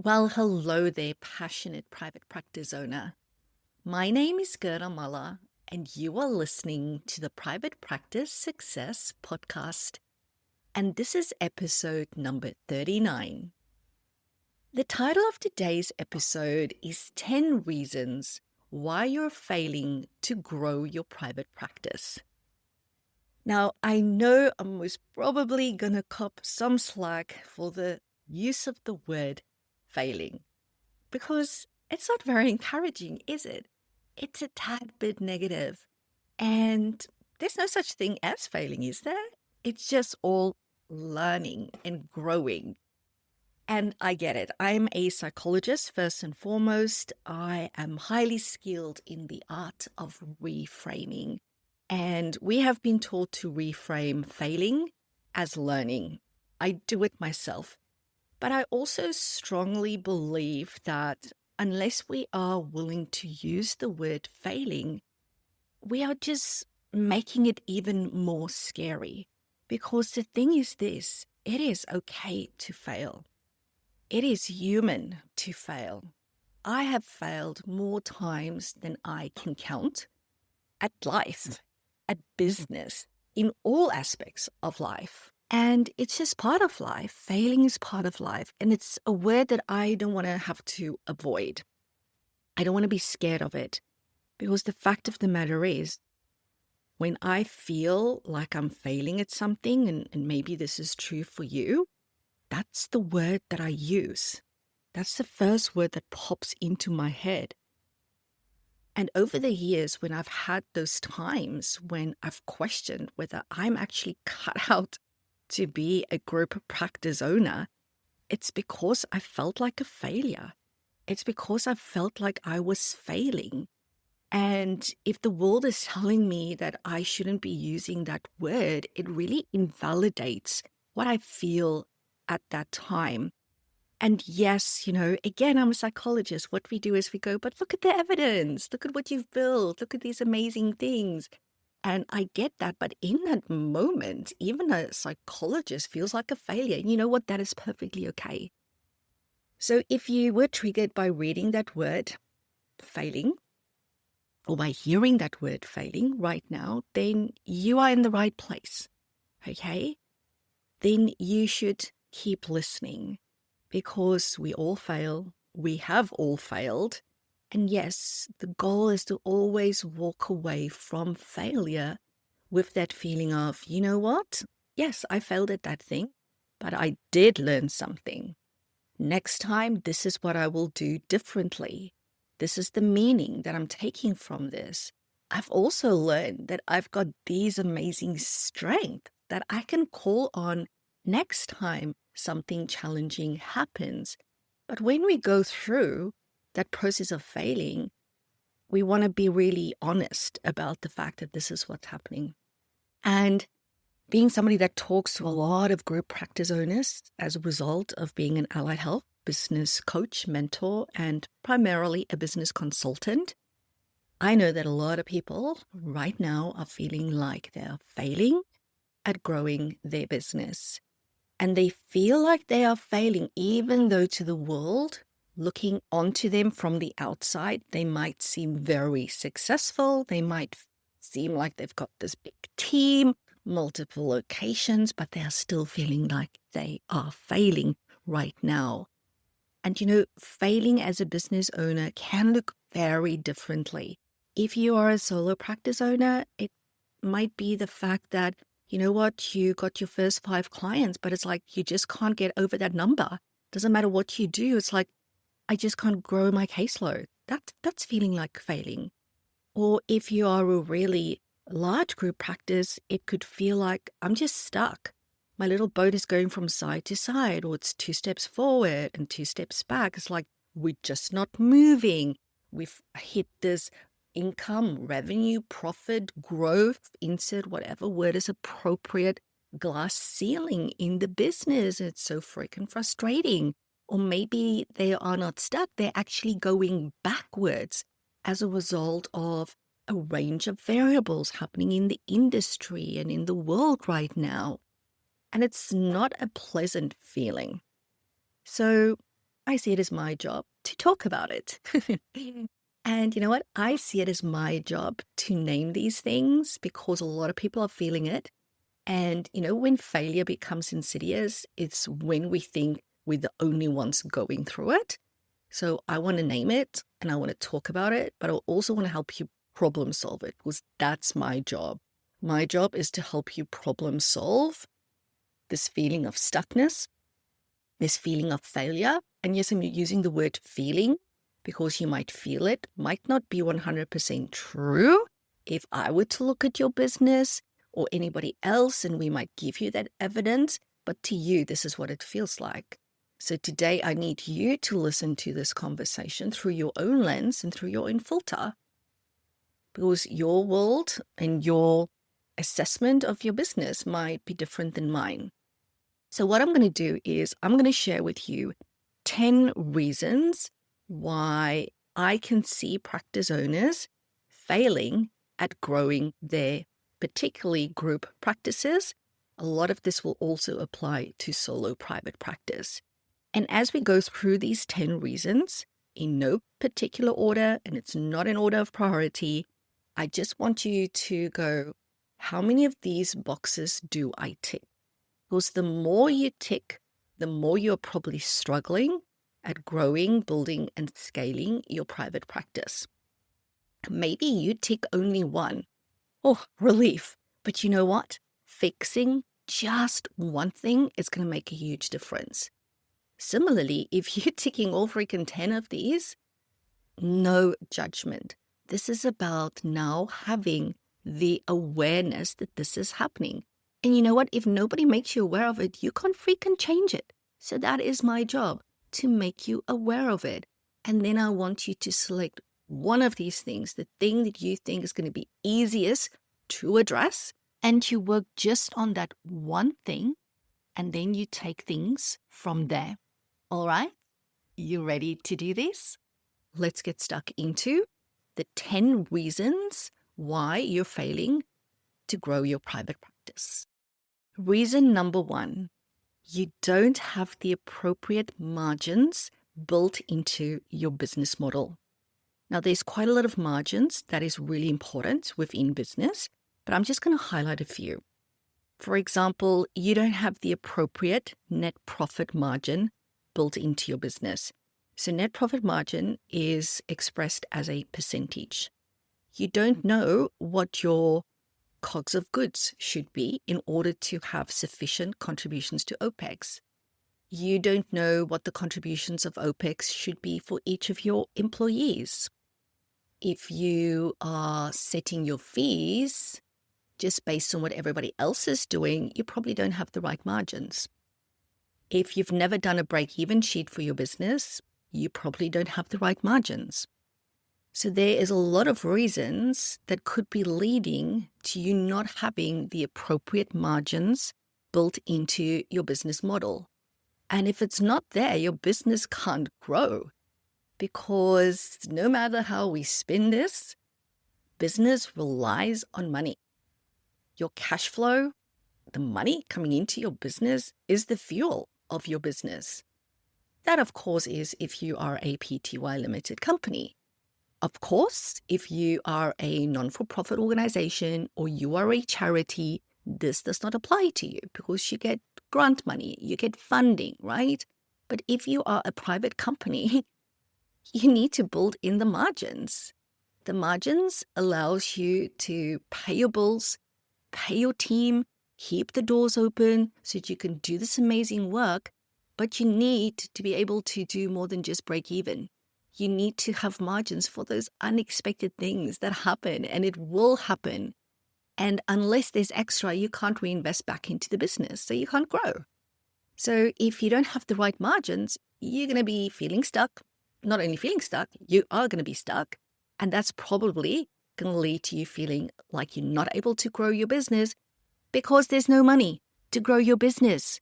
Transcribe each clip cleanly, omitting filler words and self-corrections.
Well, hello there, passionate private practice owner. My name is Gerda, and you are listening to the Private Practice Success Podcast. And this is episode number 39. The title of today's episode is 10 Reasons Why You're Failing to Grow Your Private Practice. Now, I know I'm most probably going to cop some slack for the use of the word failing, because it's not very encouraging, is it? It's a tad bit negative. And there's no such thing as failing, is there? It's just all learning and growing. And I get it. I'm a psychologist first and foremost. I am highly skilled in the art of reframing. And we have been taught to reframe failing as learning. I do it myself. But I also strongly believe that unless we are willing to use the word failing, we are just making it even more scary. Because the thing is this, it is okay to fail. It is human to fail. I have failed more times than I can count at life, at business, in all aspects of life. And it's just part of life. Failing is part of life. And it's a word that I don't want to have to avoid. I don't want to be scared of it. Because the fact of the matter is, when I feel like I'm failing at something, and maybe this is true for you, that's the word that I use. That's the first word that pops into my head. And over the years, when I've had those times when I've questioned whether I'm actually cut out to be a group practice owner, it's because I felt like a failure. It's because I felt like I was failing. And if the world is telling me that I shouldn't be using that word, it really invalidates what I feel at that time. And yes, again, I'm a psychologist. What we do is we go, but look at the evidence. Look at what you've built. Look at these amazing things. And I get that. But in that moment, even a psychologist feels like a failure. And you know what? That is perfectly okay. So if you were triggered by reading that word, failing, or by hearing that word failing right now, then you are in the right place. Okay? Then you should keep listening, because we all fail. We have all failed. And yes, the goal is to always walk away from failure with that feeling of, you know what? Yes, I failed at that thing, but I did learn something. Next time, this is what I will do differently. This is the meaning that I'm taking from this. I've also learned that I've got these amazing strengths that I can call on next time something challenging happens. But when we go through that process of failing, we want to be really honest about the fact that this is what's happening. And being somebody that talks to a lot of group practice owners as a result of being an allied health business coach, mentor, and primarily a business consultant, I know that a lot of people right now are feeling like they're failing at growing their business. And they feel like they are failing, even though to the world, looking onto them from the outside, they might seem very successful. They might seem like they've got this big team, multiple locations, but they are still feeling like they are failing right now. And failing as a business owner can look very differently. If you are a solo practice owner, it might be the fact that, you know what, you got your first 5 clients, but it's like you just can't get over that number. Doesn't matter what you do. It's like, I just can't grow my caseload. That's feeling like failing. Or if you are a really large group practice, it could feel like I'm just stuck. My little boat is going from side to side, or it's 2 steps forward and 2 steps back. It's like we're just not moving. We've hit this income, revenue, profit, growth, insert whatever word is appropriate, glass ceiling in the business. It's so freaking frustrating. Or maybe they are not stuck. They're actually going backwards as a result of a range of variables happening in the industry and in the world right now. And it's not a pleasant feeling. So I see it as my job to talk about it. And you know what? I see it as my job to name these things because a lot of people are feeling it. And, when failure becomes insidious, it's when we think we're the only ones going through it. So I want to name it and I want to talk about it, but I also want to help you problem solve it because that's my job. My job is to help you problem solve this feeling of stuckness, this feeling of failure. And yes, I'm using the word feeling because you might feel it, might not be 100% true. If I were to look at your business or anybody else, and we might give you that evidence, but to you, this is what it feels like. So today I need you to listen to this conversation through your own lens and through your own filter, because your world and your assessment of your business might be different than mine. So what I'm going to do is I'm going to share with you 10 reasons why I can see practice owners failing at growing their particularly group practices. A lot of this will also apply to solo private practice. And as we go through these 10 reasons in no particular order, and it's not in order of priority, I just want you to go, how many of these boxes do I tick? Because the more you tick, the more you're probably struggling at growing, building, and scaling your private practice. Maybe you tick only one. Oh, relief. But you know what? Fixing just one thing is going to make a huge difference. Similarly, if you're ticking all freaking 10 of these, no judgment. This is about now having the awareness that this is happening. And you know what? If nobody makes you aware of it, you can't freaking change it. So that is my job, to make you aware of it. And then I want you to select one of these things, the thing that you think is going to be easiest to address, and to work just on that one thing. And then you take things from there. All right? You ready to do this? Let's get stuck into the 10 reasons why you're failing to grow your private practice. Reason number 1, you don't have the appropriate margins built into your business model. Now, there's quite a lot of margins that is really important within business, but I'm just going to highlight a few. For example, you don't have the appropriate net profit margin built into your business. So net profit margin is expressed as a percentage. You don't know what your cogs of goods should be in order to have sufficient contributions to OPEX. You don't know what the contributions of OPEX should be for each of your employees. If you are setting your fees just based on what everybody else is doing, you probably don't have the right margins. If you've never done a break-even sheet for your business, you probably don't have the right margins. So there is a lot of reasons that could be leading to you not having the appropriate margins built into your business model. And if it's not there, your business can't grow, because no matter how we spin this, business relies on money. Your cash flow, the money coming into your business, is the fuel of your business. That, of course, is if you are a PTY limited company. Of course, if you are a non-for-profit organization or you are a charity, this does not apply to you because you get grant money, you get funding, right? But if you are a private company, you need to build in the margins. The margins allows you to pay your bills, pay your team, keep the doors open so that you can do this amazing work, but you need to be able to do more than just break even. You need to have margins for those unexpected things that happen, and it will happen. And unless there's extra, you can't reinvest back into the business, so you can't grow. So if you don't have the right margins, you're going to be feeling stuck. Not only feeling stuck, you are going to be stuck. And that's probably going to lead to you feeling like you're not able to grow your business because there's no money to grow your business.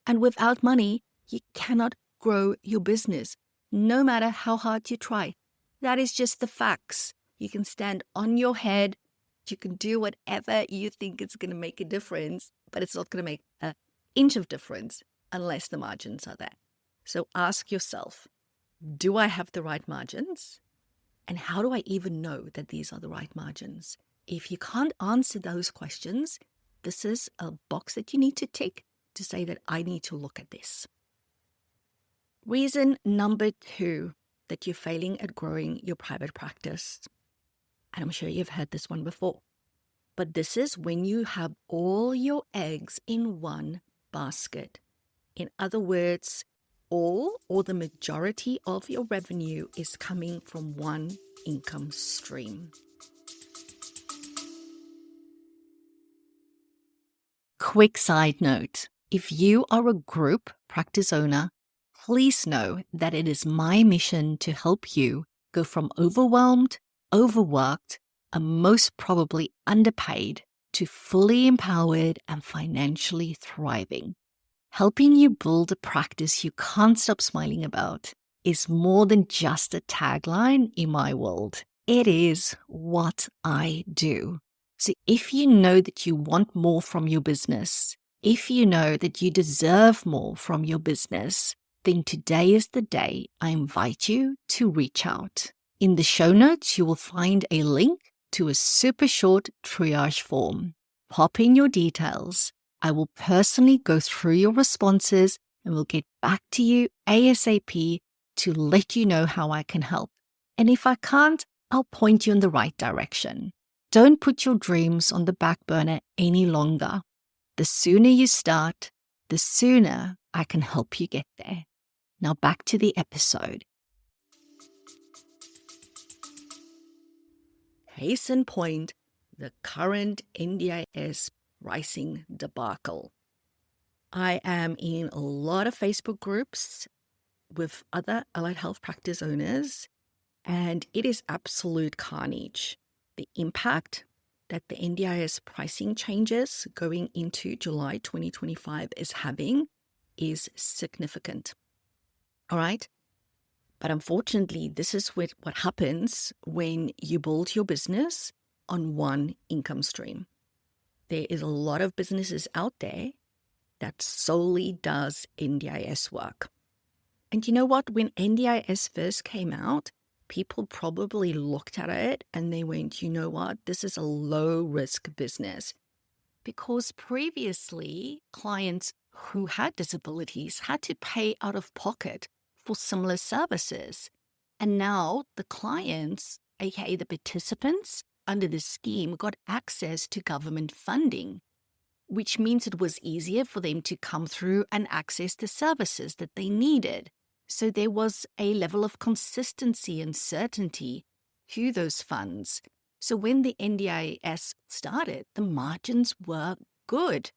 And without money, you cannot grow your business, no matter how hard you try. That is just the facts. You can stand on your head. You can do whatever you think is going to make a difference, but it's not going to make an inch of difference unless the margins are there. So ask yourself, do I have the right margins? And how do I even know that these are the right margins? If you can't answer those questions, this is a box that you need to tick to say that I need to look at this. Reason number 2 that you're failing at growing your private practice. And I'm sure you've heard this one before. But this is when you have all your eggs in one basket. In other words, all or the majority of your revenue is coming from one income stream. Quick side note, if you are a group practice owner, please know that it is my mission to help you go from overwhelmed, overworked, and most probably underpaid to fully empowered and financially thriving. Helping you build a practice you can't stop smiling about is more than just a tagline in my world. It is what I do. So if you know that you want more from your business, if you know that you deserve more from your business, then today is the day I invite you to reach out. In the show notes, you will find a link to a super short triage form. Pop in your details. I will personally go through your responses and will get back to you ASAP to let you know how I can help. And if I can't, I'll point you in the right direction. Don't put your dreams on the back burner any longer. The sooner you start, the sooner I can help you get there. Now back to the episode. Case in point, the current NDIS pricing debacle. I am in a lot of Facebook groups with other allied health practice owners, and it is absolute carnage. The impact that the NDIS pricing changes going into July 2025 is having is significant. All right? But unfortunately, this is what happens when you build your business on one income stream. There is a lot of businesses out there that solely does NDIS work. And you know what? When NDIS first came out, people probably looked at it and they went, you know what? This is a low-risk business. Because previously, clients who had disabilities had to pay out of pocket for similar services. And now the clients, aka the participants under the scheme, got access to government funding, which means it was easier for them to come through and access the services that they needed. So there was a level of consistency and certainty to those funds. So when the NDIS started, the margins were good.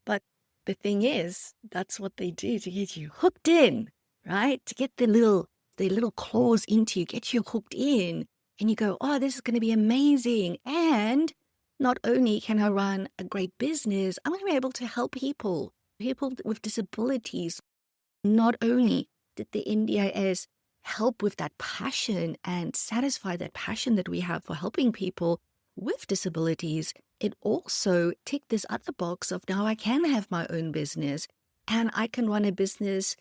But the thing is, that's what they do to get you hooked in, right? To get the little claws into you, get you hooked in. And you go, oh, this is going to be amazing. And not only can I run a great business, I'm going to be able to help people with disabilities. Not only did the NDIS help with that passion and satisfy that passion that we have for helping people with disabilities, it also ticked this other box of now I can have my own business and I can run a business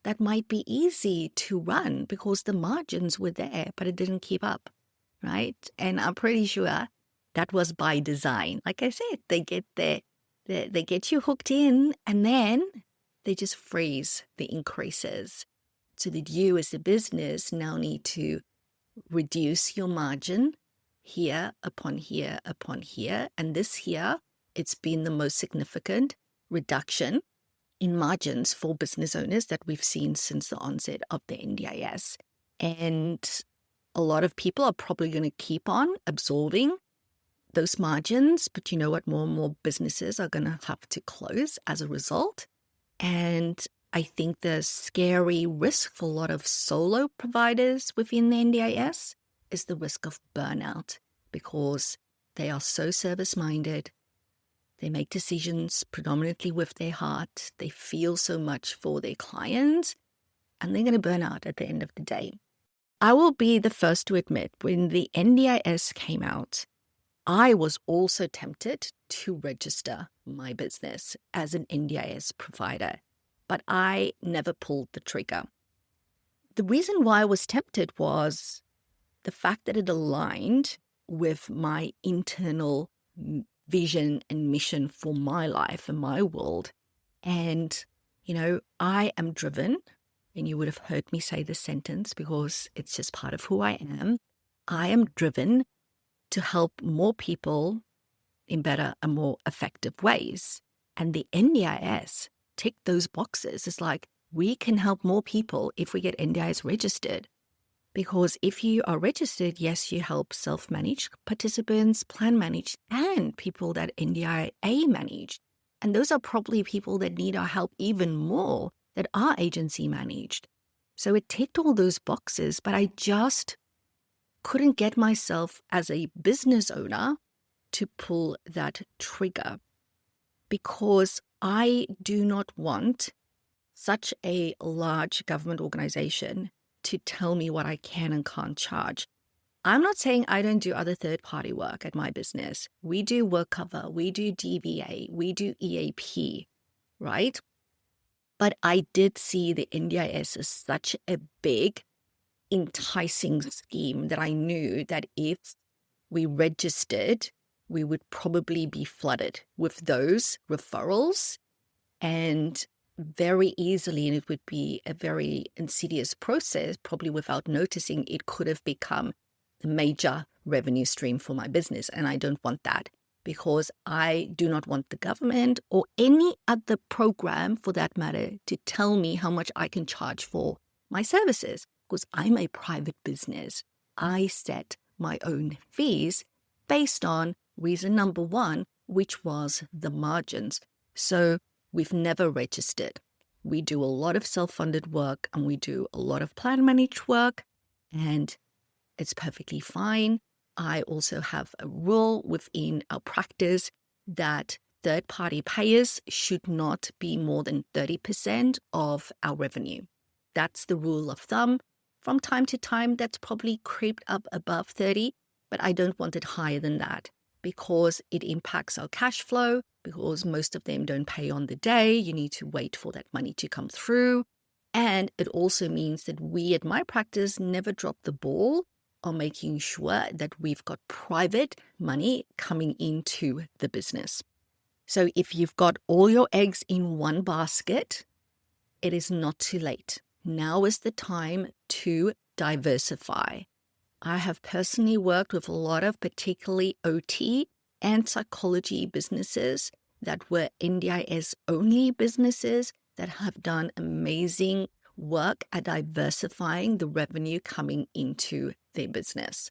that might be easy to run because the margins were there, but it didn't keep up, right? And I'm pretty sure that was by design. Like I said, they get you hooked in and then they just freeze the increases so that you as a business now need to reduce your margin here upon here upon here. And this year, it's been the most significant reduction in margins for business owners that we've seen since the onset of the NDIS. And a lot of people are probably going to keep on absorbing those margins. But you know what? More and more businesses are going to have to close as a result. And I think the scary risk for a lot of solo providers within the NDIS is the risk of burnout because they are so service-minded. They make decisions predominantly with their heart. They feel so much for their clients, and they're going to burn out at the end of the day. I will be the first to admit, when the NDIS came out, I was also tempted to register my business as an NDIS provider. but I never pulled the trigger. The reason why I was tempted was the fact that it aligned with my internal vision and mission for my life and my world. And, I am driven, and you would have heard me say this sentence because it's just part of who I am. I am driven to help more people in better and more effective ways. And the NDIS tick those boxes. It's like, we can help more people if we get NDIS registered. Because if you are registered, yes, you help self-managed participants, plan managed, and people that NDIA managed. And those are probably people that need our help even more that are agency managed. So it ticked all those boxes, but I just couldn't get myself as a business owner to pull that trigger because I do not want such a large government organization to tell me what I can and can't charge. I'm not saying I don't do other third-party work at my business. We do work cover, we do DVA, we do EAP, right? But I did see the NDIS as such a big, enticing scheme that I knew that if we registered, we would probably be flooded with those referrals and very easily, and it would be a very insidious process, probably without noticing, it could have become a major revenue stream for my business. And I don't want that because I do not want the government or any other program for that matter to tell me how much I can charge for my services because I'm a private business. I set my own fees based on reason number one, which was the margins. So we've never registered. We do a lot of self-funded work and we do a lot of plan managed work, and it's perfectly fine. I also have a rule within our practice that third-party payers should not be more than 30% of our revenue. That's the rule of thumb. From time to time, that's probably creeped up above 30, but I don't want it higher than that because it impacts our cash flow, because most of them don't pay on the day. You need to wait for that money to come through. And it also means that we at my practice never drop the ball on making sure that we've got private money coming into the business. So if you've got all your eggs in one basket, it is not too late. Now is the time to diversify. I have personally worked with a lot of particularly OT and psychology businesses that were NDIS only businesses that have done amazing work at diversifying the revenue coming into their business.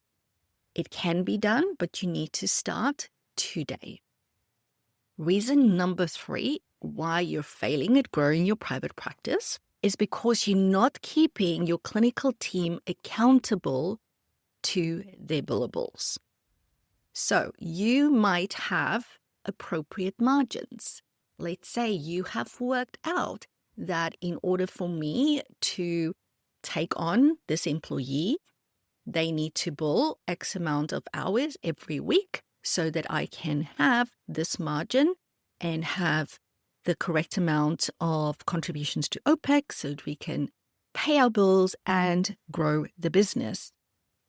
It can be done, but you need to start today. Reason number 3 why you're failing at growing your private practice is because you're not keeping your clinical team accountable to their billables. So you might have appropriate margins. Let's say you have worked out that in order for me to take on this employee, they need to bill X amount of hours every week so that I can have this margin and have the correct amount of contributions to OPEX so that we can pay our bills and grow the business.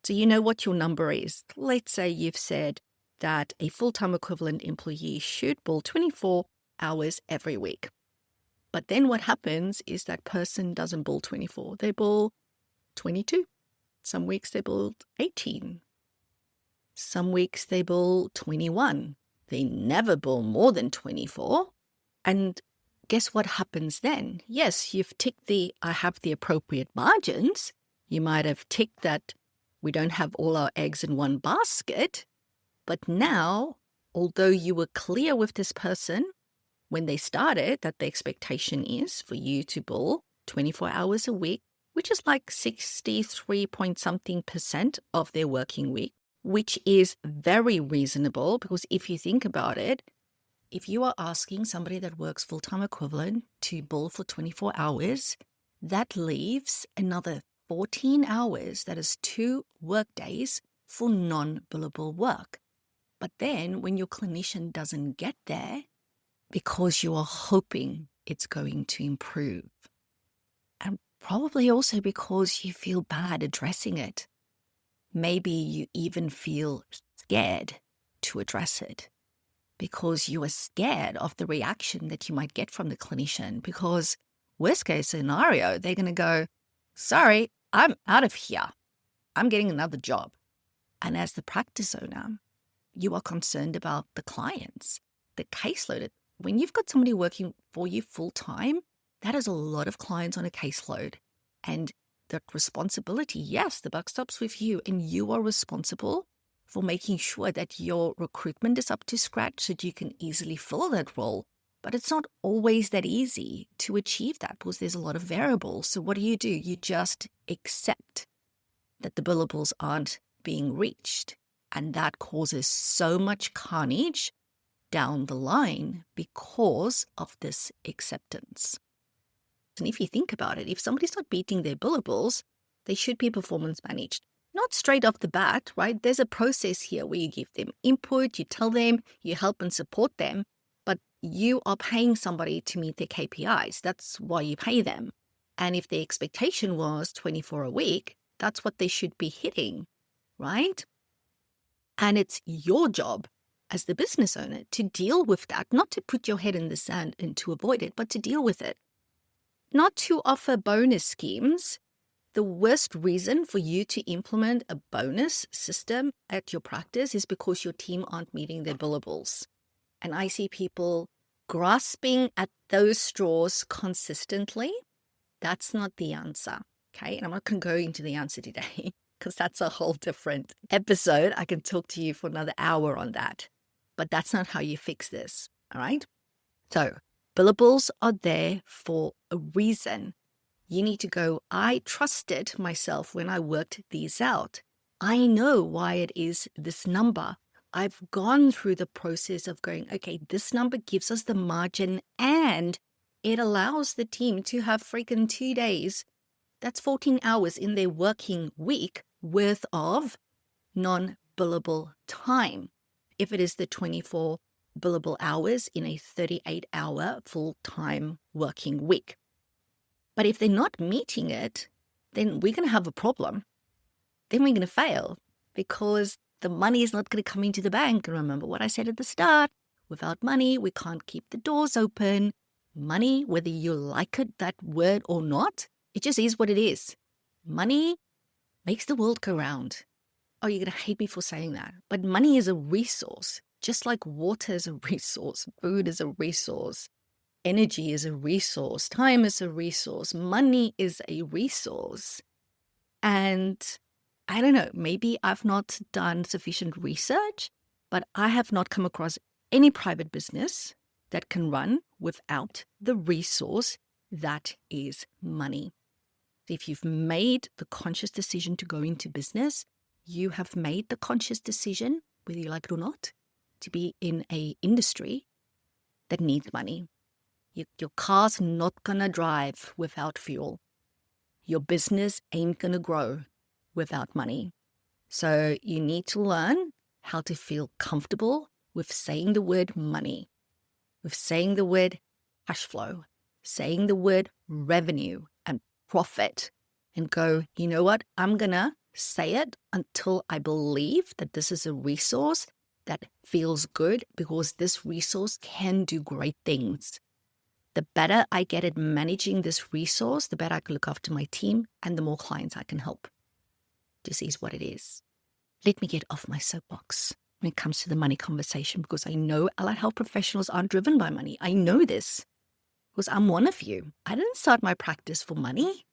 So you know what your number is. Let's say you've said that a full-time equivalent employee should bill 24 hours every week. But then what happens is that person doesn't bill 24. They bill 22. Some weeks they bill 18. Some weeks they bill 21. They never bill more than 24. And guess what happens then? Yes, you've ticked I have the appropriate margins. You might have ticked that we don't have all our eggs in one basket. But now, although you were clear with this person when they started that the expectation is for you to bill 24 hours a week, which is like 63 point something % of their working week, which is very reasonable because if you think about it, if you are asking somebody that works full-time equivalent to bill for 24 hours, that leaves another 14 hours, that is 2 work days for non-billable work. But then when your clinician doesn't get there, because you are hoping it's going to improve. And probably also because you feel bad addressing it. Maybe you even feel scared to address it because you are scared of the reaction that you might get from the clinician. Because worst case scenario, they're going to go, sorry, I'm out of here. I'm getting another job. And as the practice owner, you are concerned about the clients, the caseload. When you've got somebody working for you full time, that is a lot of clients on a caseload. And that responsibility, yes, the buck stops with you, and you are responsible for making sure that your recruitment is up to scratch so that you can easily fill that role. But it's not always that easy to achieve that because there's a lot of variables. So what do? You just accept that the billables aren't being reached. And that causes so much carnage down the line because of this acceptance. And if you think about it, if somebody's not beating their billables, they should be performance managed. Not straight off the bat, right? There's a process here where you give them input, you tell them, you help and support them, but you are paying somebody to meet their KPIs. That's why you pay them. And if the expectation was 24 a week, that's what they should be hitting, right? And it's your job as the business owner to deal with that, not to put your head in the sand and to avoid it, but to deal with it. Not to offer bonus schemes. The worst reason for you to implement a bonus system at your practice is because your team aren't meeting their billables. And I see people grasping at those straws consistently. That's not the answer, okay? And I'm not going to go into the answer today because that's a whole different episode. I can talk to you for another hour on that. But that's not how you fix this, all right? So billables are there for a reason. You need to go, I trusted myself when I worked these out. I know why it is this number. I've gone through the process of going, okay, this number gives us the margin and it allows the team to have freaking 2 days. That's 14 hours in their working week worth of non-billable time. If it is the 24 billable hours in a 38-hour full-time working week. But if they're not meeting it, then we're going to have a problem. Then we're going to fail because the money is not going to come into the bank. And remember what I said at the start, without money, we can't keep the doors open. Money, whether you like it, that word or not, it just is what it is. Money makes the world go round. Oh, you're going to hate me for saying that. But money is a resource, just like water is a resource, food is a resource. Energy is a resource. Time is a resource. Money is a resource. And I don't know, maybe I've not done sufficient research, but I have not come across any private business that can run without the resource that is money. If you've made the conscious decision to go into business, you have made the conscious decision, whether you like it or not, to be in an industry that needs money. Your car's not going to drive without fuel. Your business ain't going to grow without money. So you need to learn how to feel comfortable with saying the word money, with saying the word cash flow, saying the word revenue and profit, and go, you know what? I'm going to say it until I believe that this is a resource that feels good because this resource can do great things. The better I get at managing this resource, the better I can look after my team and the more clients I can help. This is what it is. Let me get off my soapbox when it comes to the money conversation because I know allied health professionals aren't driven by money. I know this because I'm one of you. I didn't start my practice for money.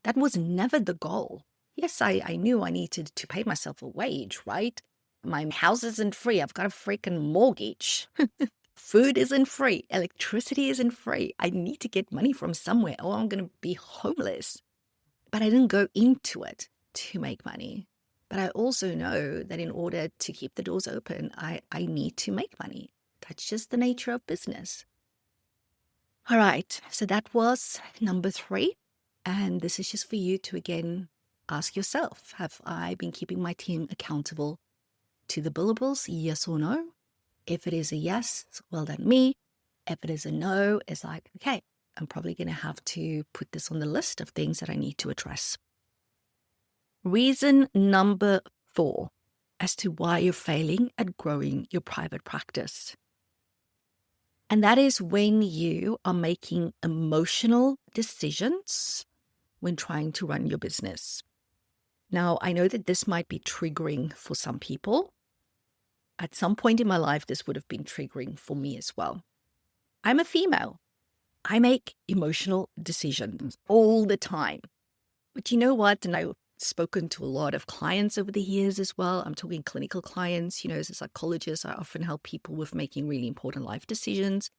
That was never the goal. Yes, I knew I needed to pay myself a wage, right? My house isn't free. I've got a freaking mortgage. Food isn't free. Electricity isn't free. I need to get money from somewhere or I'm going to be homeless. But I didn't go into it to make money. But I also know that in order to keep the doors open, I need to make money. That's just the nature of business. All right, so that was number 3. And this is just for you to, again, ask yourself, have I been keeping my team accountable to the billables? Yes or no? If it is a yes, well done me. If it is a no, it's like, okay, I'm probably going to have to put this on the list of things that I need to address. Reason number 4 as to why you're failing at growing your private practice. And that is when you are making emotional decisions when trying to run your business. Now, I know that this might be triggering for some people. At some point in my life, this would have been triggering for me as well. I'm a female. I make emotional decisions all the time. But you know what? And I've spoken to a lot of clients over the years as well. I'm talking clinical clients. As a psychologist, I often help people with making really important life decisions.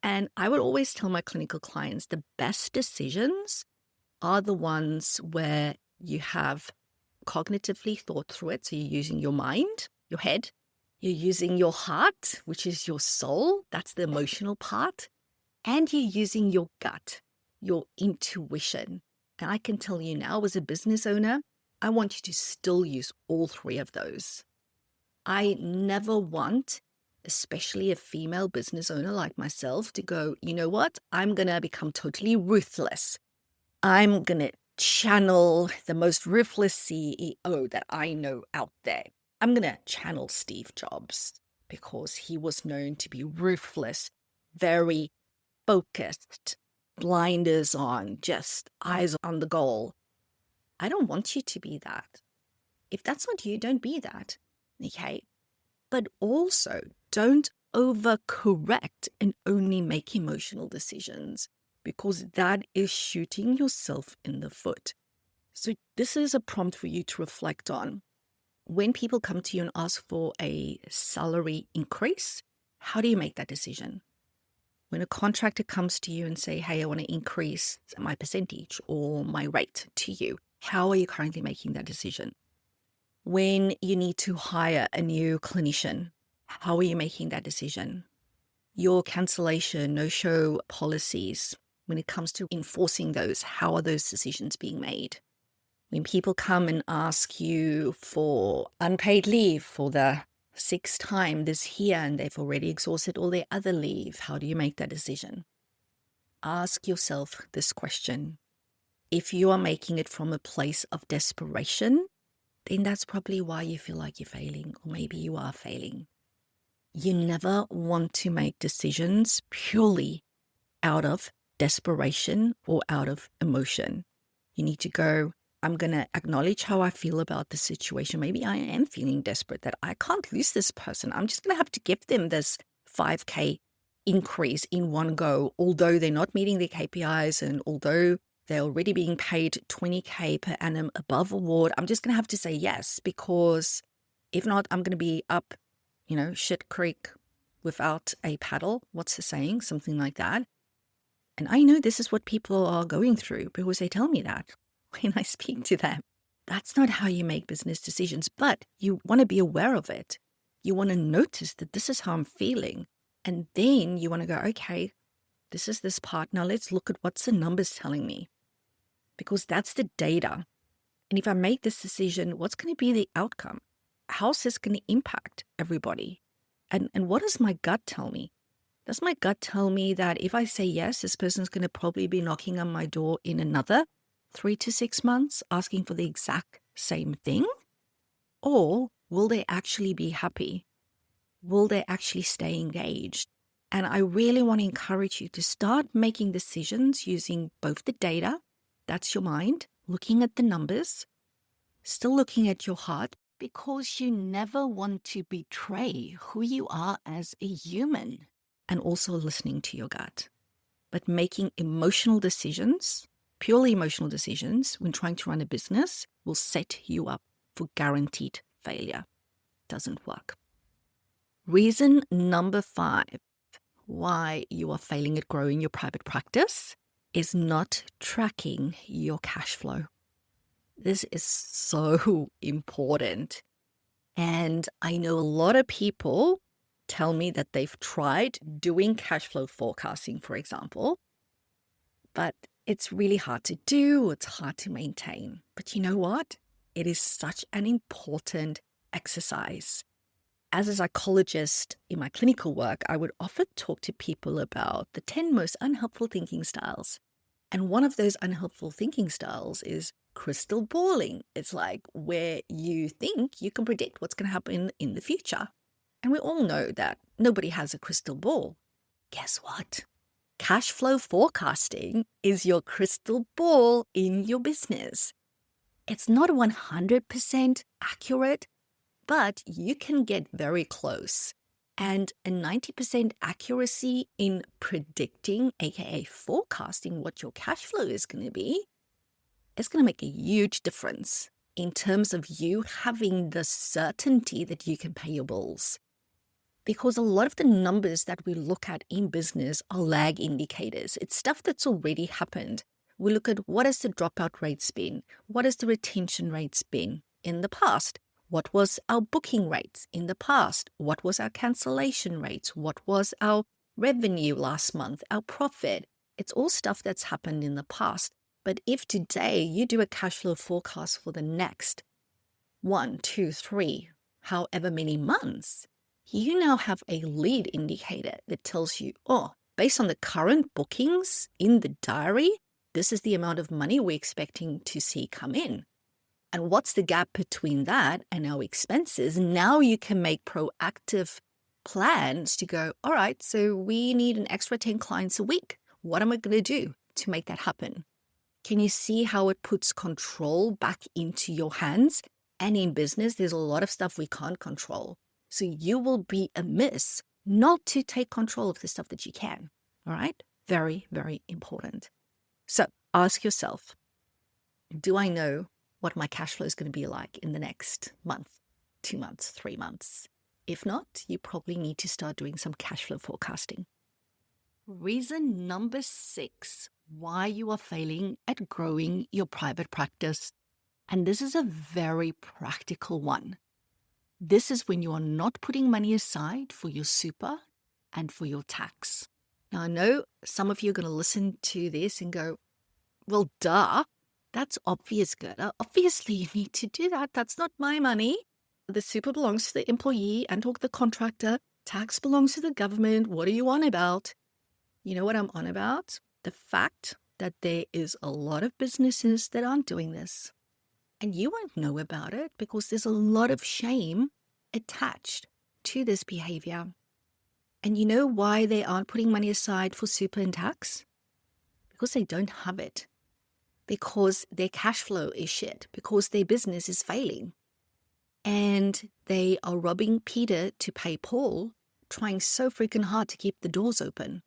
And I would always tell my clinical clients the best decisions are the ones where you have cognitively thought through it. So you're using your mind, your head, you're using your heart, which is your soul. That's the emotional part. And you're using your gut, your intuition. And I can tell you now, as a business owner, I want you to still use all 3 of those. I never want, especially a female business owner like myself, to go, you know what? I'm going to become totally ruthless. I'm going to channel the most ruthless CEO that I know out there. I'm going to channel Steve Jobs because he was known to be ruthless, very focused, blinders on, just eyes on the goal. I don't want you to be that. If that's not you, don't be that. Okay? But also, don't overcorrect and only make emotional decisions, because that is shooting yourself in the foot. So this is a prompt for you to reflect on. When people come to you and ask for a salary increase, how do you make that decision? When a contractor comes to you and say, hey, I want to increase my percentage or my rate to you, how are you currently making that decision? When you need to hire a new clinician, how are you making that decision? Your cancellation, no-show policies, when it comes to enforcing those, how are those decisions being made? When people come and ask you for unpaid leave for the 6th time this year and they've already exhausted all their other leave, how do you make that decision? Ask yourself this question. If you are making it from a place of desperation, then that's probably why you feel like you're failing, or maybe you are failing. You never want to make decisions purely out of desperation or out of emotion. You need to go, I'm going to acknowledge how I feel about the situation. Maybe I am feeling desperate that I can't lose this person. I'm just going to have to give them this 5K increase in one go, although they're not meeting their KPIs and although they're already being paid 20K per annum above award. I'm just going to have to say yes, because if not, I'm going to be up, shit creek without a paddle. What's the saying? Something like that. And I know this is what people are going through because they tell me that when I speak to them. That's not how you make business decisions, but you want to be aware of it. You want to notice that this is how I'm feeling. And then you want to go, okay, this is this part. Now let's look at what's the numbers telling me, because that's the data. And if I make this decision, what's going to be the outcome? How's this going to impact everybody? And what does my gut tell me? Does my gut tell me that if I say yes, this person's going to probably be knocking on my door in another 3 to 6 months, asking for the exact same thing? Or will they actually be happy? Will they actually stay engaged? And I really want to encourage you to start making decisions using both the data, that's your mind, looking at the numbers, still looking at your heart, because you never want to betray who you are as a human, and also listening to your gut. But making emotional decisions, purely emotional decisions, when trying to run a business will set you up for guaranteed failure. Doesn't work. Reason number 5 why you are failing at growing your private practice is not tracking your cash flow. This is so important. And I know a lot of people tell me that they've tried doing cash flow forecasting, for example, but it's really hard to do. It's hard to maintain. But you know what? It is such an important exercise. as a psychologist in my clinical work, I would often talk to people about the 10 most unhelpful thinking styles. And one of those unhelpful thinking styles is crystal balling. It's like where you think you can predict what's going to happen in the future. And we all know that nobody has a crystal ball. Guess what? Cash flow forecasting is your crystal ball in your business. It's not 100% accurate, but you can get very close. And a 90% accuracy in predicting, aka forecasting what your cash flow is going to be, is going to make a huge difference in terms of you having the certainty that you can pay your bills. Because a lot of the numbers that we look at in business are lag indicators. It's stuff that's already happened. We look at what has the dropout rates been? What has the retention rates been in the past? What was our booking rates in the past? What was our cancellation rates? What was our revenue last month? Our profit? It's all stuff that's happened in the past. But if today you do a cash flow forecast for the next 1, 2, 3, however many months, you now have a lead indicator that tells you, oh, based on the current bookings in the diary, this is the amount of money we're expecting to see come in. And what's the gap between that and our expenses? Now you can make proactive plans to go, all right, so we need an extra 10 clients a week. What am I going to do to make that happen? Can you see how it puts control back into your hands? And in business, there's a lot of stuff we can't control. So you will be amiss not to take control of the stuff that you can. All right? Very, very important. So ask yourself, do I know what my cash flow is going to be like in the next month, 2 months, 3 months? If not, you probably need to start doing some cash flow forecasting. Reason number 6 why you are failing at growing your private practice. And this is a very practical one. This is when you are not putting money aside for your super and for your tax. Now, I know some of you are going to listen to this and go, well, duh, that's obvious, Gerda. Obviously, you need to do that. That's not my money. The super belongs to the employee and or the contractor. Tax belongs to the government. What are you on about? You know what I'm on about? The fact that there is a lot of businesses that aren't doing this. And you won't know about it because there's a lot of shame attached to this behavior. And you know why they aren't putting money aside for super and tax? Because they don't have it. Because their cash flow is shit. Because their business is failing. And they are robbing Peter to pay Paul, trying so freaking hard to keep the doors open.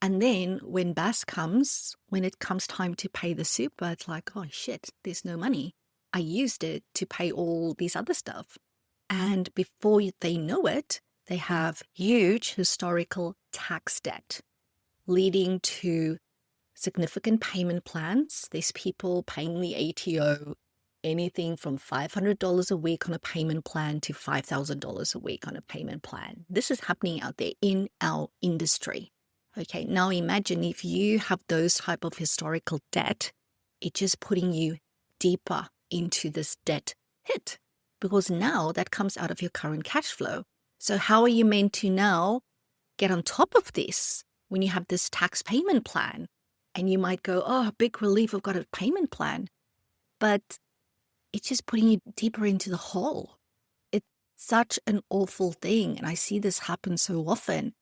And then when BAS comes, when it comes time to pay the super, it's like, oh shit, there's no money. I used it to pay all these other stuff. And before they know it, they have huge historical tax debt, leading to significant payment plans. There's people paying the ATO anything from $500 a week on a payment plan to $5,000 a week on a payment plan. This is happening out there in our industry. Okay, now imagine if you have those type of historical debt, it's just putting you deeper into this debt hit because now that comes out of your current cash flow. So how are you meant to now get on top of this when you have this tax payment plan? And you might go, oh, big relief, I've got a payment plan. But it's just putting you deeper into the hole. It's such an awful thing. And I see this happen so often.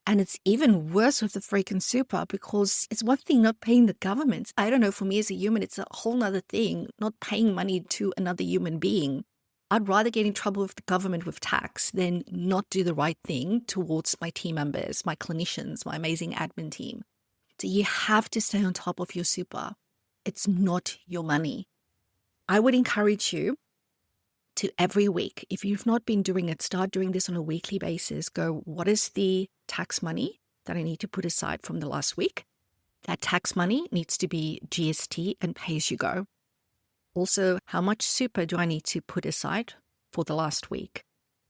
And it's even worse with the freaking super because it's one thing not paying the government. I don't know, for me as a human, it's a whole nother thing, not paying money to another human being. I'd rather get in trouble with the government with tax than not do the right thing towards my team members, my clinicians, my amazing admin team. So you have to stay on top of your super. It's not your money. I would encourage you to every week, if you've not been doing it, start doing this on a weekly basis. Go, what is the tax money that I need to put aside from the last week? That tax money needs to be GST and pay as you go. Also, how much super do I need to put aside for the last week?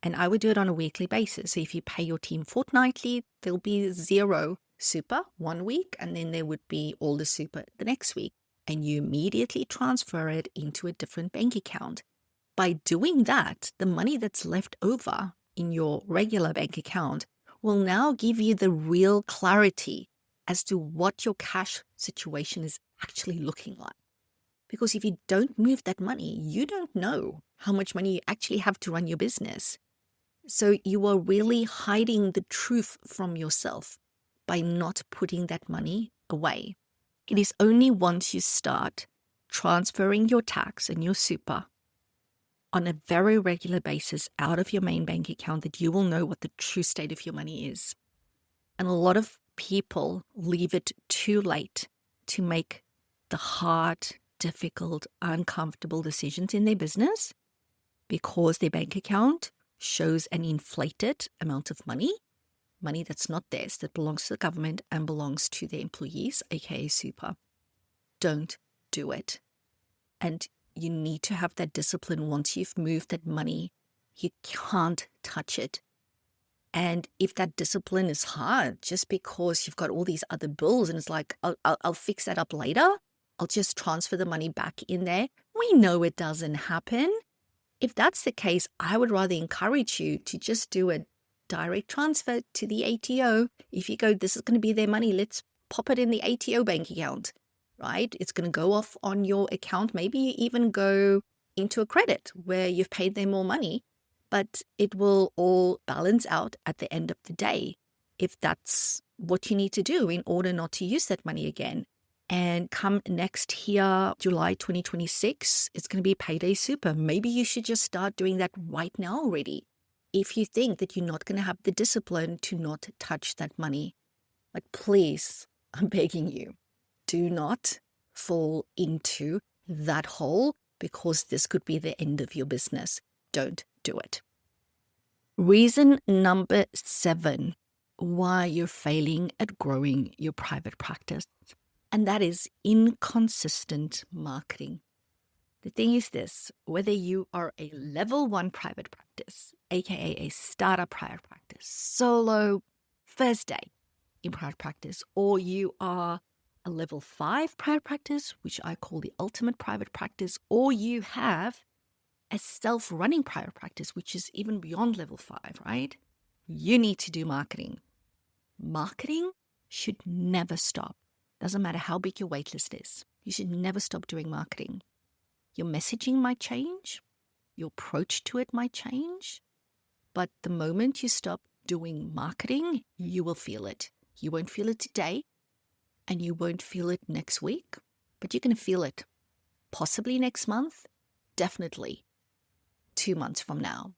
And I would do it on a weekly basis. So if you pay your team fortnightly, there'll be 0 super 1 week, and then there would be all the super the next week. And you immediately transfer it into a different bank account. By doing that, the money that's left over in your regular bank account will now give you the real clarity as to what your cash situation is actually looking like. Because if you don't move that money, you don't know how much money you actually have to run your business. So you are really hiding the truth from yourself by not putting that money away. It is only once you start transferring your tax and your super on a very regular basis out of your main bank account that you will know what the true state of your money is. And a lot of people leave it too late to make the hard, difficult, uncomfortable decisions in their business because their bank account shows an inflated amount of money that's not theirs, that belongs to the government and belongs to their employees, aka super. Don't do it. And you need to have that discipline. Once you've moved that money, you can't touch it. And if that discipline is hard, just because you've got all these other bills and it's like, I'll fix that up later, I'll just transfer the money back in there. We know it doesn't happen. If that's the case, I would rather encourage you to just do a direct transfer to the ATO. If you go, this is going to be their money, let's pop it in the ATO bank account, right? It's going to go off on your account. Maybe you even go into a credit where you've paid them more money, but it will all balance out at the end of the day if that's what you need to do in order not to use that money again. And come next year, July 2026, it's going to be payday super. Maybe you should just start doing that right now already. If you think that you're not going to have the discipline to not touch that money, like please, I'm begging you, do not fall into that hole because this could be the end of your business. Don't do it. Reason number 7 why you're failing at growing your private practice. And that is inconsistent marketing. The thing is this, whether you are a level 1 private practice, aka a startup private practice, solo, first day in private practice, or you are a level 5 private practice, which I call the ultimate private practice, or you have a self-running private practice, which is even beyond level 5, right? You need to do marketing. Marketing should never stop. Doesn't matter how big your waitlist is. You should never stop doing marketing. Your messaging might change. Your approach to it might change. But the moment you stop doing marketing, you will feel it. You won't feel it today, and you won't feel it next week, but you're going to feel it possibly next month, definitely 2 months from now.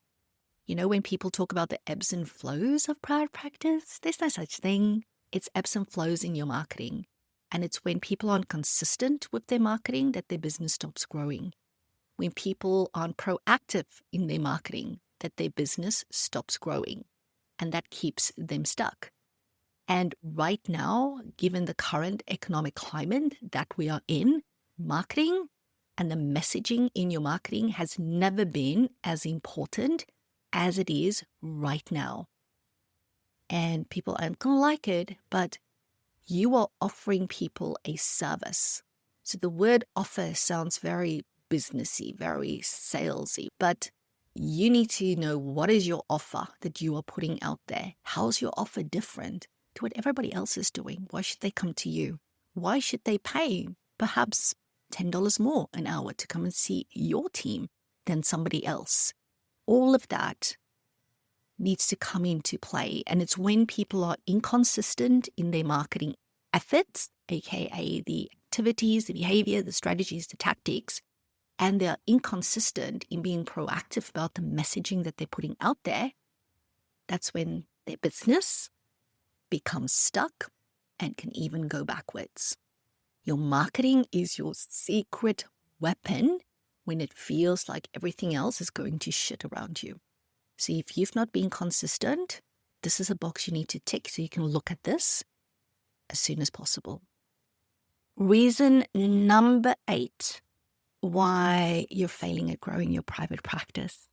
You know, when people talk about the ebbs and flows of private practice, there's no such thing. It's ebbs and flows in your marketing. And it's when people aren't consistent with their marketing that their business stops growing. When people aren't proactive in their marketing, that their business stops growing. And that keeps them stuck. And right now, given the current economic climate that we are in, marketing and the messaging in your marketing has never been as important as it is right now. And people aren't going to like it, but you are offering people a service. So the word offer sounds very businessy, very salesy, but you need to know what is your offer that you are putting out there. How's your offer different to what everybody else is doing? Why should they come to you? Why should they pay perhaps $10 more an hour to come and see your team than somebody else? All of that needs to come into play. And it's when people are inconsistent in their marketing efforts, aka the activities, the behavior, the strategies, the tactics, and they're inconsistent in being proactive about the messaging that they're putting out there, that's when their business becomes stuck and can even go backwards. Your marketing is your secret weapon when it feels like everything else is going to shit around you. So if you've not been consistent, this is a box you need to tick so you can look at this as soon as possible. Reason number 8 why you're failing at growing your private practice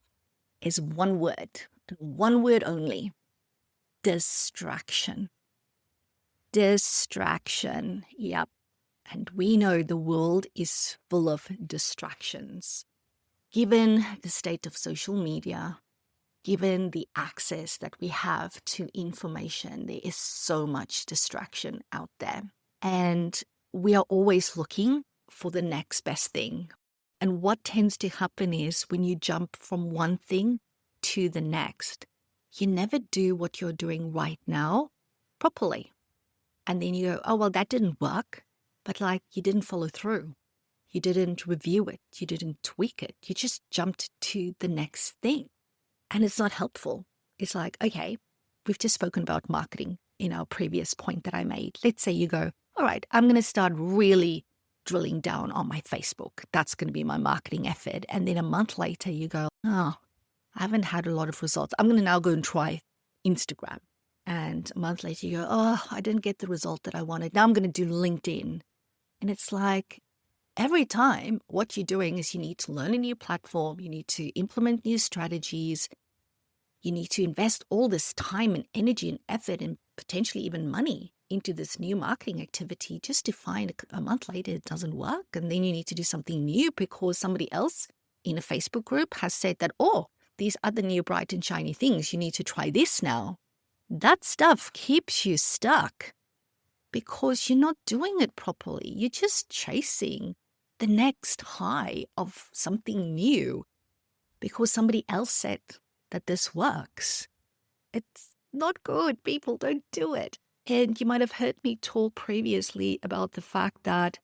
is one word only: distraction. Distraction, yep. And we know the world is full of distractions. Given the state of social media, given the access that we have to information, there is so much distraction out there. And we are always looking for the next best thing. And what tends to happen is when you jump from one thing to the next, you never do what you're doing right now properly. And then you go, oh, well, that didn't work. But like, you didn't follow through. You didn't review it. You didn't tweak it. You just jumped to the next thing. And it's not helpful. It's like, okay, we've just spoken about marketing in our previous point that I made. Let's say you go, all right, I'm going to start really drilling down on my Facebook. That's going to be my marketing effort. And then a month later, you go, oh, I haven't had a lot of results. I'm going to now go and try Instagram. And a month later, you go, oh, I didn't get the result that I wanted. Now I'm going to do LinkedIn. And it's like, every time what you're doing is you need to learn a new platform, you need to implement new strategies, you need to invest all this time and energy and effort and potentially even money into this new marketing activity just to find a month later it doesn't work. And then you need to do something new because somebody else in a Facebook group has said that, oh, these other new bright and shiny things, you need to try this now. That stuff keeps you stuck because you're not doing it properly. You're just chasing the next high of something new because somebody else said that this works. It's not good. People, don't do it. And you might have heard me talk previously about the fact that,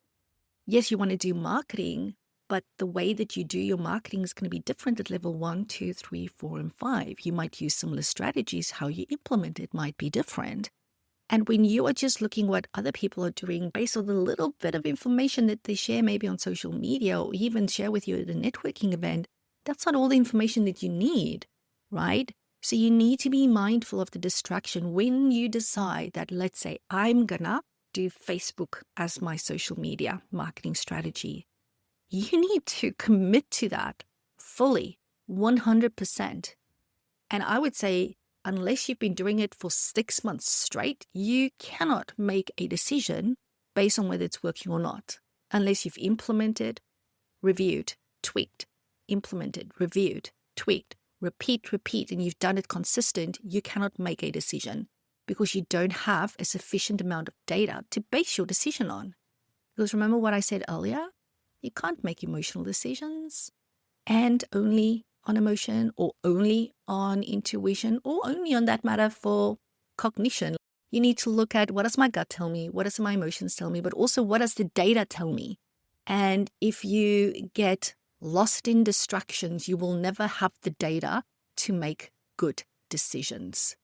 yes, you want to do marketing, but the way that you do your marketing is going to be different at level 1, 2, 3, 4, and 5. You might use similar strategies. How you implement it might be different. And when you are just looking what other people are doing based on the little bit of information that they share maybe on social media or even share with you at a networking event, that's not all the information that you need, right? So you need to be mindful of the distraction when you decide that, let's say, I'm gonna do Facebook as my social media marketing strategy. You need to commit to that fully, 100%. And I would say, unless you've been doing it for 6 months straight, you cannot make a decision based on whether it's working or not, unless you've implemented, reviewed, tweaked, implemented, reviewed, tweaked, repeat, and you've done it consistent. You cannot make a decision because you don't have a sufficient amount of data to base your decision on. Because remember what I said earlier? You can't make emotional decisions and only on emotion or only on intuition or only on that matter for cognition. You need to look at what does my gut tell me? What does my emotions tell me? But also what does the data tell me? And if you get lost in distractions, you will never have the data to make good decisions.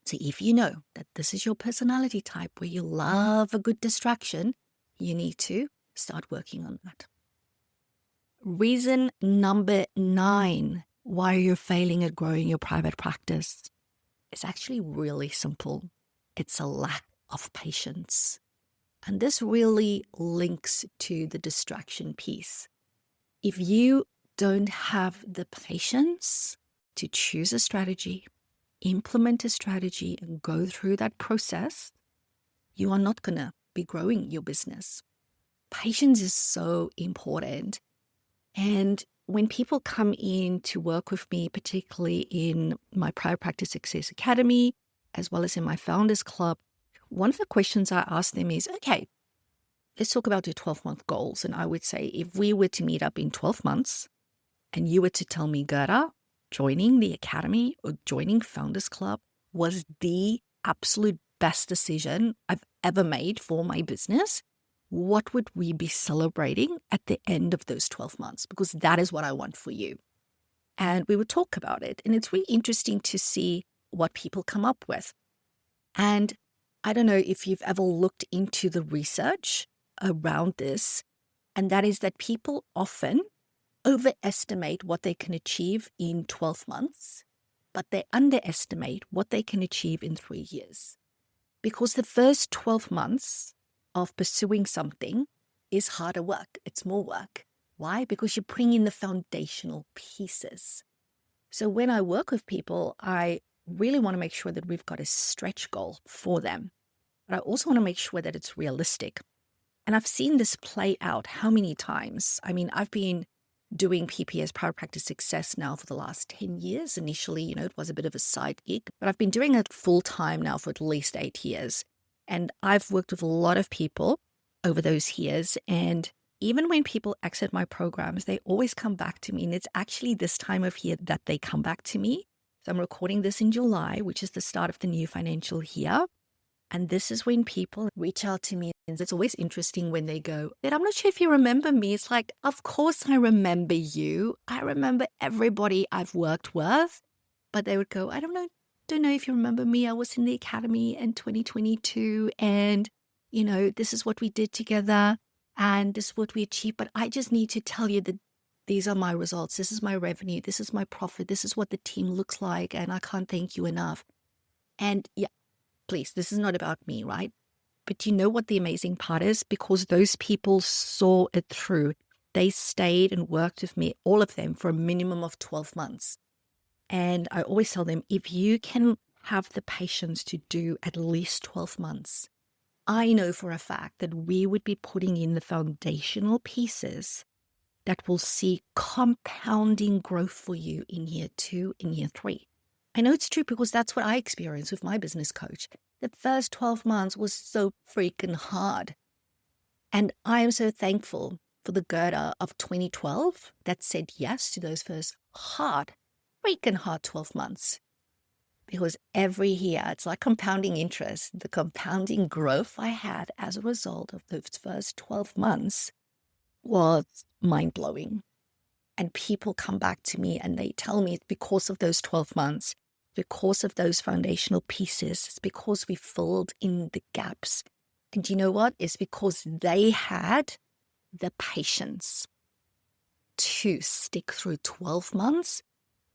So if you know that this is your personality type where you love a good distraction, you need to start working on that. Reason number 9 why you're failing at growing your private practice is actually really simple. It's a lack of patience. And this really links to the distraction piece. If you don't have the patience to choose a strategy, implement a strategy, and go through that process, you are not going to be growing your business. Patience is so important. And when people come in to work with me, particularly in my Private Practice Success Academy, as well as in my Founders Club, one of the questions I ask them is, okay, let's talk about your 12-month goals. And I would say, if we were to meet up in 12 months and you were to tell me, Gerda, joining the Academy or joining Founders Club was the absolute best decision I've ever made for my business, what would we be celebrating at the end of those 12 months? Because that is what I want for you. And we would talk about it. And it's really interesting to see what people come up with. And I don't know if you've ever looked into the research around this, and that is that people often overestimate what they can achieve in 12 months, but they underestimate what they can achieve in 3 years. Because the first 12 months of pursuing something is harder work. It's more work. Why? Because you're bringing in the foundational pieces. So when I work with people, I really want to make sure that we've got a stretch goal for them. But I also want to make sure that it's realistic. And I've seen this play out how many times? I mean, I've been doing PPS, private practice success, now for the last 10 years. Initially, it was a bit of a side gig, but I've been doing it full time now for at least 8 years. And I've worked with a lot of people over those years. And even when people exit my programs, they always come back to me. And it's actually this time of year that they come back to me. So I'm recording this in July, which is the start of the new financial year. And this is when people reach out to me. And it's always interesting when they go, "But I'm not sure if you remember me." It's like, of course I remember you. I remember everybody I've worked with. But they would go, don't know if you remember me. I was in the academy in 2022. And, this is what we did together. And this is what we achieved. But I just need to tell you that these are my results. This is my revenue. This is my profit. This is what the team looks like. And I can't thank you enough. And yeah, please, this is not about me, right? But you know what the amazing part is? Because those people saw it through. They stayed and worked with me, all of them, for a minimum of 12 months. And I always tell them, if you can have the patience to do at least 12 months, I know for a fact that we would be putting in the foundational pieces that will see compounding growth for you in year 2, in year 3. I know it's true because that's what I experienced with my business coach. The first 12 months was so freaking hard. And I am so thankful for the Gerda of 2012 that said yes to those first freaking hard 12 months. Because every year, it's like compounding interest. The compounding growth I had as a result of those first 12 months was mind-blowing. And people come back to me and they tell me it's because of those 12 months, because of those foundational pieces. It's because we filled in the gaps. And you know what? It's because they had the patience to stick through 12 months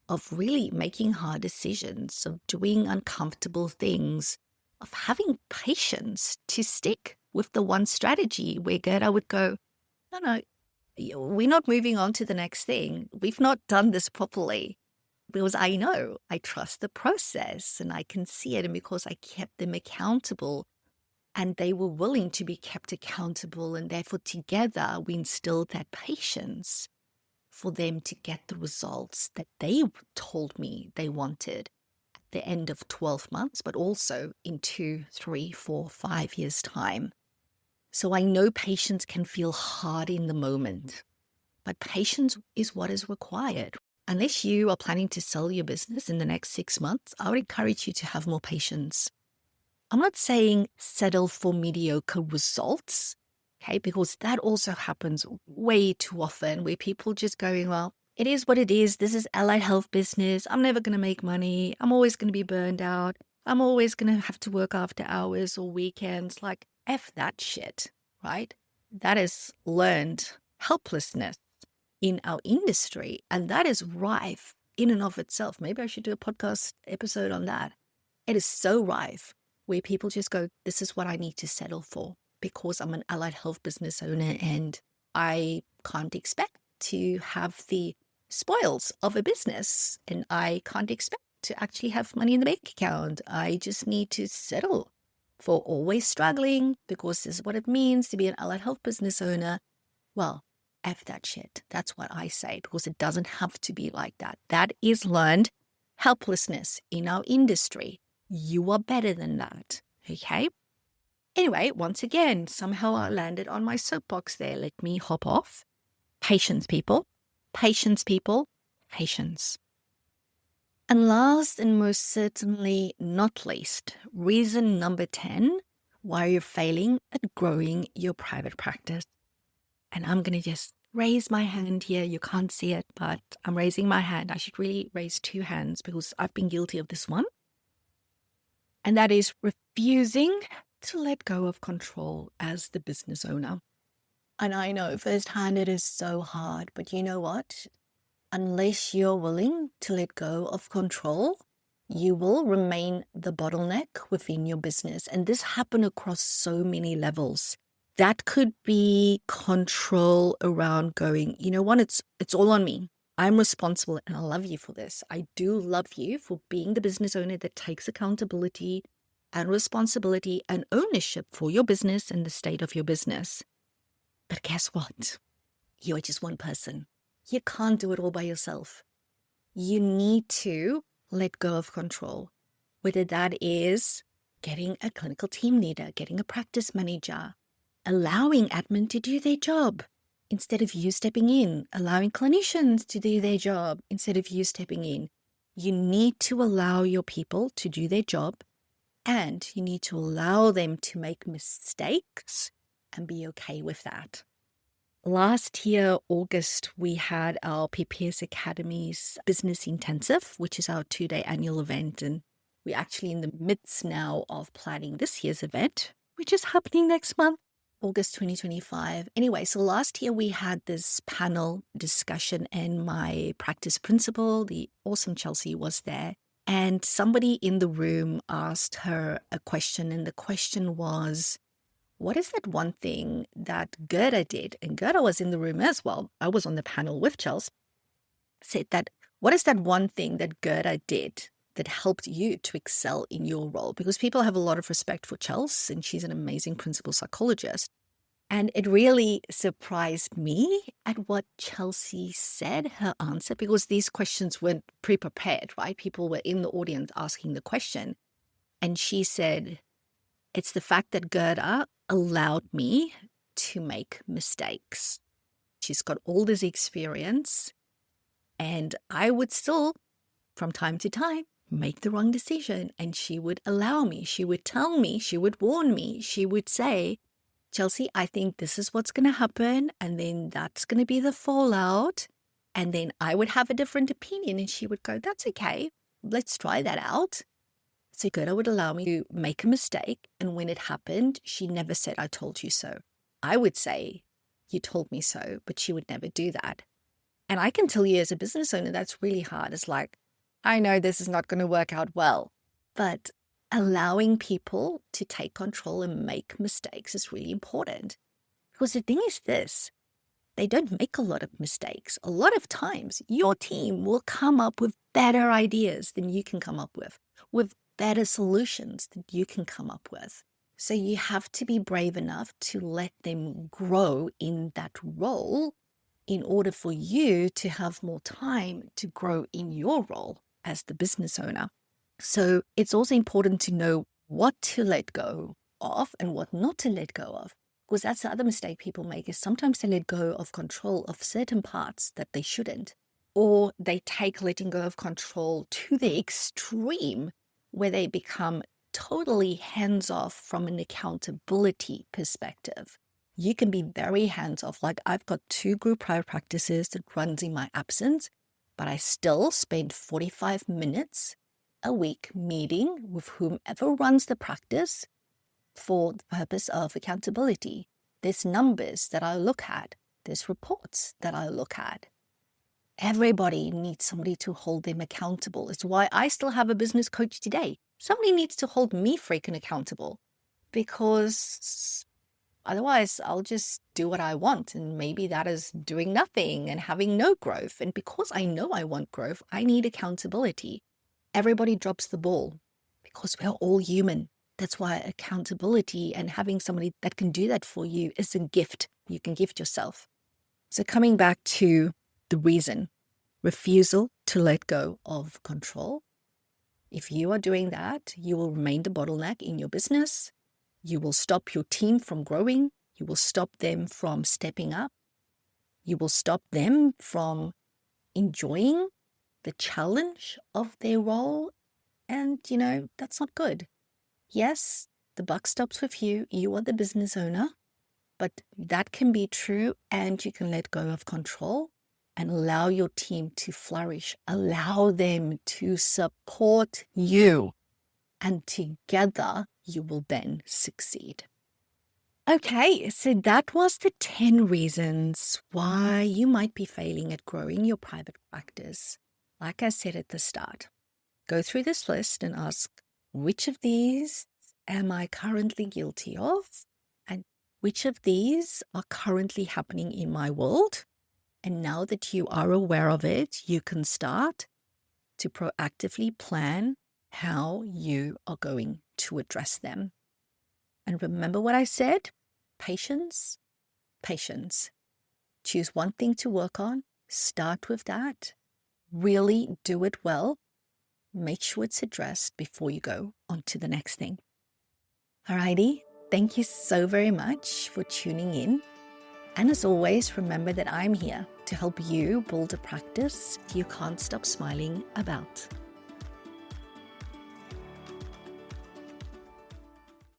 of really making hard decisions, of doing uncomfortable things, of having patience to stick with the one strategy where Gerda would go, no, we're not moving on to the next thing. We've not done this properly. Because I know, I trust the process and I can see it. And because I kept them accountable and they were willing to be kept accountable, and therefore together we instilled that patience for them to get the results that they told me they wanted at the end of 12 months, but also in 2, 3, 4, 5 years' time. So I know patience can feel hard in the moment, but patience is what is required. Unless you are planning to sell your business in the next 6 months, I would encourage you to have more patience. I'm not saying settle for mediocre results, okay, because that also happens way too often where people just going, well, it is what it is. This is allied health business. I'm never going to make money. I'm always going to be burned out. I'm always going to have to work after hours or weekends. Like, F that shit, right? That is learned helplessness in our industry. And that is rife in and of itself. Maybe I should do a podcast episode on that. It is so rife where people just go, this is what I need to settle for because I'm an allied health business owner and I can't expect to have the spoils of a business and I can't expect to actually have money in the bank account. I just need to settle for always struggling because this is what it means to be an allied health business owner. Well, F that shit. That's what I say, because it doesn't have to be like that. That is learned helplessness in our industry. You are better than that. Okay? Anyway, once again, somehow I landed on my soapbox there. Let me hop off. Patience, people. Patience, people. Patience. And last and most certainly not least, reason number 10, why you're failing at growing your private practice. And I'm going to just raise my hand here. You can't see it, but I'm raising my hand. I should really raise 2 hands because I've been guilty of this one. And that is refusing to let go of control as the business owner. And I know firsthand it is so hard, but you know what? Unless you're willing to let go of control, you will remain the bottleneck within your business. And this happened across so many levels. That could be control around going, you know what, it's all on me. I'm responsible and I love you for this. I do love you for being the business owner that takes accountability and responsibility and ownership for your business and the state of your business. But guess what? You're just one person. You can't do it all by yourself. You need to let go of control, whether that is getting a clinical team leader, getting a practice manager, allowing admin to do their job instead of you stepping in, allowing clinicians to do their job instead of you stepping in. You need to allow your people to do their job, and you need to allow them to make mistakes and be okay with that. Last year, August, we had our PPS Academy's Business Intensive, which is our 2-day annual event. And we're actually in the midst now of planning this year's event, which is happening next month, August 2025. Anyway, so last year we had this panel discussion, and my practice principal, the awesome Chelsea, was there. And somebody in the room asked her a question, and the question was, what is that one thing that Gerda did? And Gerda was in the room as well. I was on the panel with Chelsea. Said that, what is that one thing that Gerda did that helped you to excel in your role? Because people have a lot of respect for Chelsea, and she's an amazing principal psychologist. And it really surprised me at what Chelsea said, her answer, because these questions weren't pre-prepared, right? People were in the audience asking the question. And she said, it's the fact that Gerda allowed me to make mistakes. She's got all this experience, and I would still, from time to time, make the wrong decision. And she would allow me, she would tell me, she would warn me, she would say, Chelsea, I think this is what's going to happen. And then that's going to be the fallout. And then I would have a different opinion, and she would go, that's okay. Let's try that out. So Gerda would allow me to make a mistake. And when it happened, she never said, I told you so. I would say, you told me so, but she would never do that. And I can tell you as a business owner, that's really hard. It's like, I know this is not going to work out well, but allowing people to take control and make mistakes is really important. Because the thing is this, they don't make a lot of mistakes. A lot of times, your team will come up with better ideas than you can come up with better solutions that you can come up with. So you have to be brave enough to let them grow in that role in order for you to have more time to grow in your role as the business owner. So it's also important to know what to let go of and what not to let go of, because that's the other mistake people make, is sometimes they let go of control of certain parts that they shouldn't, or they take letting go of control to the extreme where they become totally hands-off from an accountability perspective. You can be very hands-off. Like, I've got 2 group private practices that runs in my absence, but I still spend 45 minutes a week meeting with whomever runs the practice for the purpose of accountability. There's numbers that I look at. There's reports that I look at. Everybody needs somebody to hold them accountable. It's why I still have a business coach today. Somebody needs to hold me freaking accountable, because otherwise I'll just do what I want. And maybe that is doing nothing and having no growth. And because I know I want growth, I need accountability. Everybody drops the ball because we're all human. That's why accountability and having somebody that can do that for you is a gift you can gift yourself. So coming back to the reason, refusal to let go of control. If you are doing that, you will remain the bottleneck in your business. You will stop your team from growing. You will stop them from stepping up. You will stop them from enjoying the challenge of their role. And, that's not good. Yes, the buck stops with you. You are the business owner. But that can be true, and you can let go of control and allow your team to flourish. Allow them to support you. And together, you will then succeed. Okay, so that was the 10 reasons why you might be failing at growing your private practice. Like I said at the start, go through this list and ask, which of these am I currently guilty of? And which of these are currently happening in my world? And now that you are aware of it, you can start to proactively plan how you are going to address them. And remember what I said? Patience, patience. Choose one thing to work on Start with that. Really do it well. Make sure it's addressed before you go on to the next thing. Alrighty, thank you so very much for tuning in. And as always, remember that I'm here to help you build a practice you can't stop smiling about.